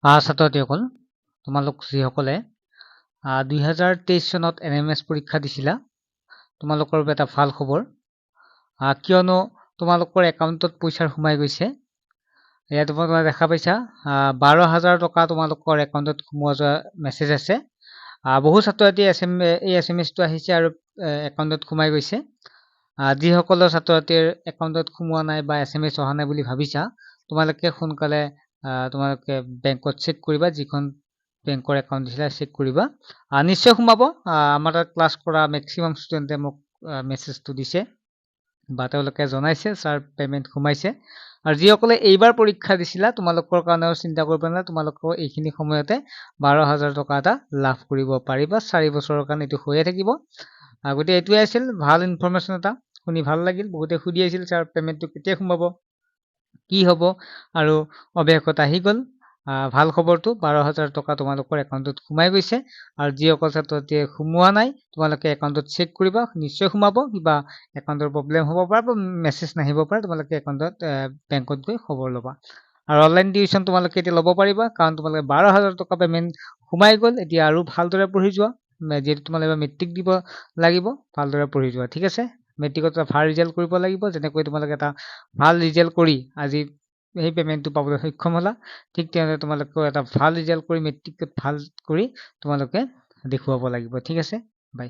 ছাত্ৰ-ছাত্ৰীসকল, তোমালোক যিসকলে 2023 চনত NMS পৰীক্ষা দিছিলা, তোমালোকৰ বাবে এটা ভাল খবৰ। কিয়নো তোমালোকৰ একাউণ্টত পইচা সোমাই গৈছে। ইয়াত তোমালোকে দেখা পাইছা 12,000 টকা তোমালোকৰ একাউণ্টত সোমোৱা যোৱা মেছেজ আছে। বহু ছাত্ৰ-ছাত্ৰী এই SMS টো আহিছে আৰু একাউণ্টত সোমাই গৈছে। যিসকলৰ ছাত্ৰ-ছাত্ৰীৰ একাউণ্টত সোমোৱা নাই বা SMS অহা নাই বুলি ভাবিছা, তোমালোকে সোনকালে তোমালোকে বেংকত চেক কৰিবা, যিখন বেংকৰ একাউণ্ট দিছিলা চেক কৰিবা। নিশ্চয় সোমাব। আমাৰ তাত ক্লাছ কৰা মেক্সিমাম ষ্টুডেণ্টে মোক মেছেজটো দিছে বা তেওঁলোকে জনাইছে ছাৰ পেমেণ্ট সোমাইছে। আৰু যিসকলে এইবাৰ পৰীক্ষা দিছিলা, তোমালোকৰ কাৰণেও চিন্তা কৰিব নালাগে, তোমালোকেও এইখিনি সময়তে 12,000 টকা এটা লাভ কৰিব পাৰিবা। 4 বছৰৰ কাৰণে এইটো হৈয়ে থাকিব। গতিকে এইটোৱে আছিল ভাল ইনফৰমেশ্যন এটা, শুনি ভাল লাগিল। বহুতে সুধি আছিল ছাৰ পেমেণ্টটো কেতিয়া সোমাব, কি হ'ব, আৰু অৱশেষত আহি গ'ল। ভাল খবৰটো 12,000 টকা তোমালোকৰ একাউণ্টত সোমাই গৈছে। আৰু যিসকল ছাত্ৰ-ছাত্ৰীয়ে সোমোৱা নাই, তোমালোকে একাউণ্টত চেক কৰিবা, নিশ্চয় সোমাব। কিবা একাউণ্টৰ প্ৰব্লেম হ'ব পাৰে বা মেছেজ নাহিব পাৰে, তোমালোকে একাউণ্টত বেংকত গৈ খবৰ ল'বা। আৰু অনলাইন টিউশ্যন তোমালোকে এতিয়া ল'ব পাৰিবা, কাৰণ তোমালোকে 12,000 টকা পেমেণ্ট সোমাই গ'ল। এতিয়া আৰু ভালদৰে পঢ়ি যোৱা, যিহেতু তোমালোকে মেট্ৰিক দিব লাগিব, ভালদৰে পঢ়ি যোৱা, ঠিক আছে। মেট্ৰিকত এটা ভাল ৰিজাল্ট কৰিব লাগিব, যেনেকৈ তোমালোকে এটা ভাল ৰিজাল্ট কৰি আজি সেই পেমেণ্টটো পাবলৈ সক্ষম হ'লা, ঠিক তেনেদৰে তোমালোকেও এটা ভাল ৰিজাল্ট কৰি মেট্ৰিকত ভাল কৰি তোমালোকে দেখুৱাব লাগিব, ঠিক আছে। বাই।